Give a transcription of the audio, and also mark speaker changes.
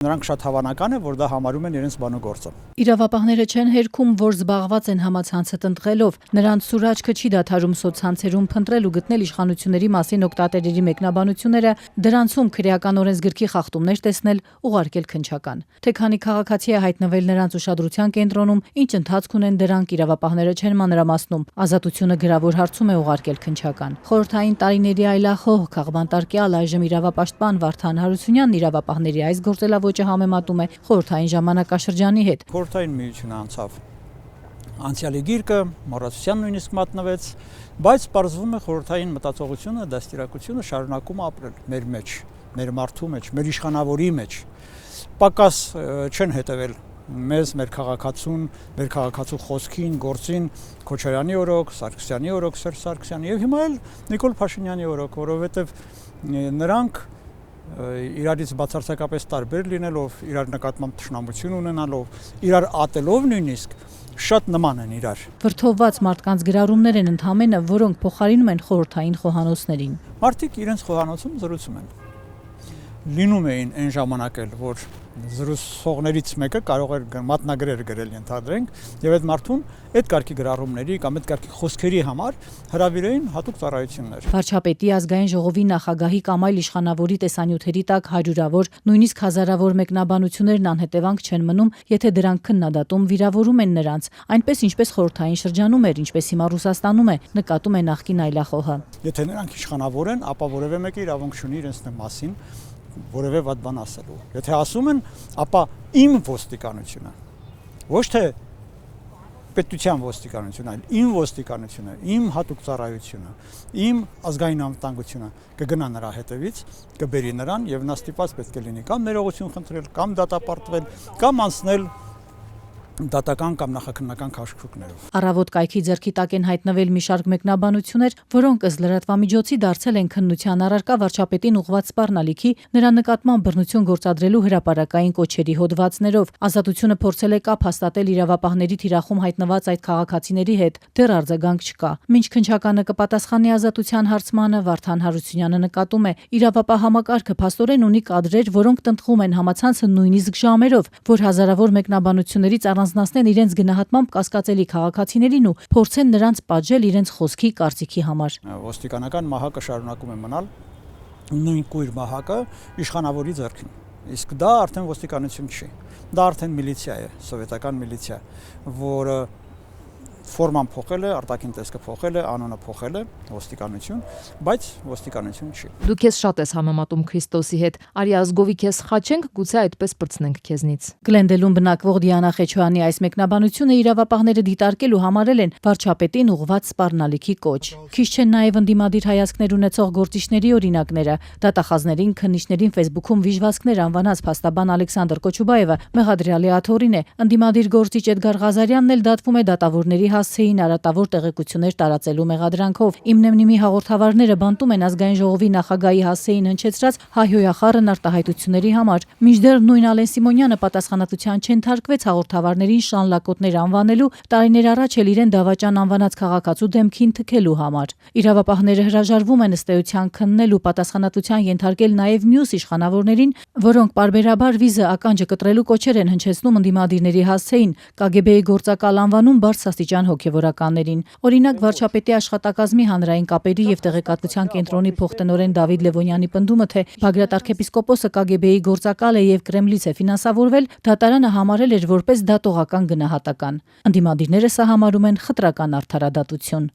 Speaker 1: Նրանք շատ հավանական է, որ դա համարում են իրենց բանուգործը։
Speaker 2: Իրավապահները չեն հերքում, որ զբաղված են համացանցը տնտղելով։ Նրանց սուր աչքը չի դադարում սոցցանցերում փնտրել ու գտնել իշխանությունների մասին օգտատերերի մեկնաբանությունները, դրանցում քրեական օրենսգրքի խախտումներ տեսնել, ուղարկել քննչական։ Թե քանի քաղաքացի է հայտնվել նրանց ուշադրության կենտրոնում, ինչ ընթացք ունեն դրանք իրավապահները չեն մանրամասնում։ Ազատությունը գրավոր հարցում է ուղարկել քննչական։ Խորհրդային տարիների այլախոհ քաղբանտարկյալ այժմ իրավապաշտպան Վարդան Հարությունյանն իրավապահների այս գործելավոճը համեմատում է խորհրդային ժամանակաշրջանի հետ։
Speaker 1: Խորհրդային միությունը անցավ անցյալի գիրկը, մոռացության նույնիսկ մատնվեց, բայց պարզվում է խորհրդային մտածողությունը, դաստիարակությունը շարունակում ապրել մեր մեջ, մեր մարդու մեջ, մեր իշխանավորի մեջ։ Պակաս չեն հետևել մեզ, մեր քաղաքացուն, մեր քաղաքացու խոսքին, գործին, Քոչարյանի օրոք, Սարգսյանի օրոք, Սերժ Սարգսյանի եւ հիմա էլ Նիկոլ Փաշինյանի օրոք, որովհետեւ նրանք իրարից բացարձակապես տարբեր լինելով, իրար նկատմամբ թշնամություն ունենալով, իրար ատելով նույնիսկ շատ նման են իրար։
Speaker 2: Վրդովված մարդկանց գրառումներ են ընդհանրապես, որոնք փոխարինում են խորհրդային խոհանոցներին։
Speaker 1: Մարդիկ իրենց խոհանոցում զրուցում են։ Լինում էին այն ժամանակ էլ, որ զրուցողներից մեկը կարող էր մատնագրեր գրել, ենթադրենք, եւ այդ մարդուն այդ կարգի գրառումների կամ այդ կարգի խոսքերի համար հրավիրեին հատուկ ծառայություններ։
Speaker 2: Վարչապետի ազգային ժողովի նախագահի կամ այլ իշխանավորի տեսանյութերի տակ հարյուրավոր, նույնիսկ հազարավոր մեկնաբանություններն անհետևանք չեն մնում, եթե դրանք քննադատում վիրավորում են նրանց, այնպես ինչպես խորհրդային շրջանում էր, ինչպես հիմա Ռուսաստանում է, նկատում է նախկին այլախոհը։
Speaker 1: Եթե նրանք իշխանավոր են, ապա որևէ մեկը իրավունք չունի իրենց մասին որևէ վատ բան ասելու։ Եթե ասում են, ապա իմ ոստիկանությունը, ոչ թե պետության ոստիկանությունը, այլ իմ ոստիկանությունը, իմ հատուկ ծառայությունը, իմ ազգային անվտանգությունը կգնա նրա հետևից, կբերի նրան եւ նա ստիպված պետք է լինի կամ ներողություն խնդրել, կամ դատապարտվել, կամ անցնել դատական կամ նախաքննական քաշքշուկներով։
Speaker 2: Առավոտ կայքի ձեռքի տակ են հայտնվել մի շարք մեկնաբանություններ, որոնք ըստ լրատվամիջոցի դարձել են քննության առարկա վարչապետին ուղղված սպառնալիքի, նրա նկատմամբ բռնություն գործադրելու հրապարակային կոչերի հոդվածներով։ Ազատությունը փորձել է կապ հաստատել իրավապահների թիրախում հայտնված այդ քաղաքացիների հետ, դեռ արձագանք չկա։ Մինչ քննչականը կպատասխանի ազատության հարցմանը, Վարդան Հարությունյանը նկատում է, իրավապահ համակարգը փաստորեն ունի կադրեր, որոնք տնտղում են համացանցը նույնիսկ ժամերով, որ հազարավոր մեկնաբանություններից առանձնացնեն իրենց գնահատմամբ կասկածելի քաղաքացիներին ու փորձեն նրանց պատժել իրենց խոսքի կարծիքի համար։
Speaker 1: Ոստիկանական մահակը շարունակում է մնալ նույն կույր մահակը իշխանավորի ձեռքին։ Իսկ դա արդեն ոստիկանություն չի։ Դա արդեն միլիցիա է, սովետական միլիցիա, որը ֆորման փոխել է, արտաքին տեսքը փոխել է, անունը փոխել է, ոստիկանություն, բայց ոստիկանություն չի։
Speaker 3: Դու քեզ շատ ես համեմատում Քրիստոսի հետ։ Արի ազգովի քեզ խաչենք, գուցե այդպես պրծնենք քեզնից։
Speaker 2: Գլենդելում բնակվող Դիանա Խեչոյանի այս մեկնաբանությունը իրավապահները դիտարկել ու համարել են վարչապետին ուղղված սպառնալիքի կոչ։ Քիչ չեն նաև ընդդիմադիր հայացքներ ունեցող գործիչների օրինակները։ Դատախազներին, քննիչներին Facebook-ում վիժվածքներ անվանած փաստաբան Ալեքսանդր Կոչուբաևը մեղադրյալի աթոռին է։ Ընդդիմադիր գործիչ Էդգար Ղազարյանն էլ դատվում է դատավորների հասցեին արատավոր տեղեկություններ տարածելու մեղադրանքով։ Իմնեմնիմի հաղորդավարները բանտում են ազգային ժողովի նախագահի հասցեին հնչեցրած հայհոյախառն արտահայտությունների համար։ Մինչդեռ նույն Ալեն Սիմոնյանը պատասխանատվության չընթարկվեց հաղորդավարներին շանլակոտներ անվանելու, տարիներ առաջ էլ իրեն դավաճան անվանած քաղաքացու դեմքին թքելու համար։ Իրավապահները հրաժարվում են ըստ էության քննել ու պատասխանատվության ենթարկել նաև մյուս իշխանավորներին, որոնք պարբերաբար վիզը ականջը կտրելու կոչեր են հնչեցնում ընդդիմադիրների հասցեին, KGB-ի գործակալ անվանում բարձրաստիճան հոգևորականներին։ Օրինակ, վարչապետի աշխատակազմի հանրային կապերի եւ տեղեկատվության կենտրոնի փոխտնօրեն Դավիթ Լևոնյանի պնդումը, թե Բագրատ arczepiskoposը KGB-ի գործակալ է եւ Կրեմլից է ֆինանսավորվել, դատարանը համարել էր որպես դատողական գնահատական։ Ընդդիմադիրները սա համարում են խտրական արդարադատություն։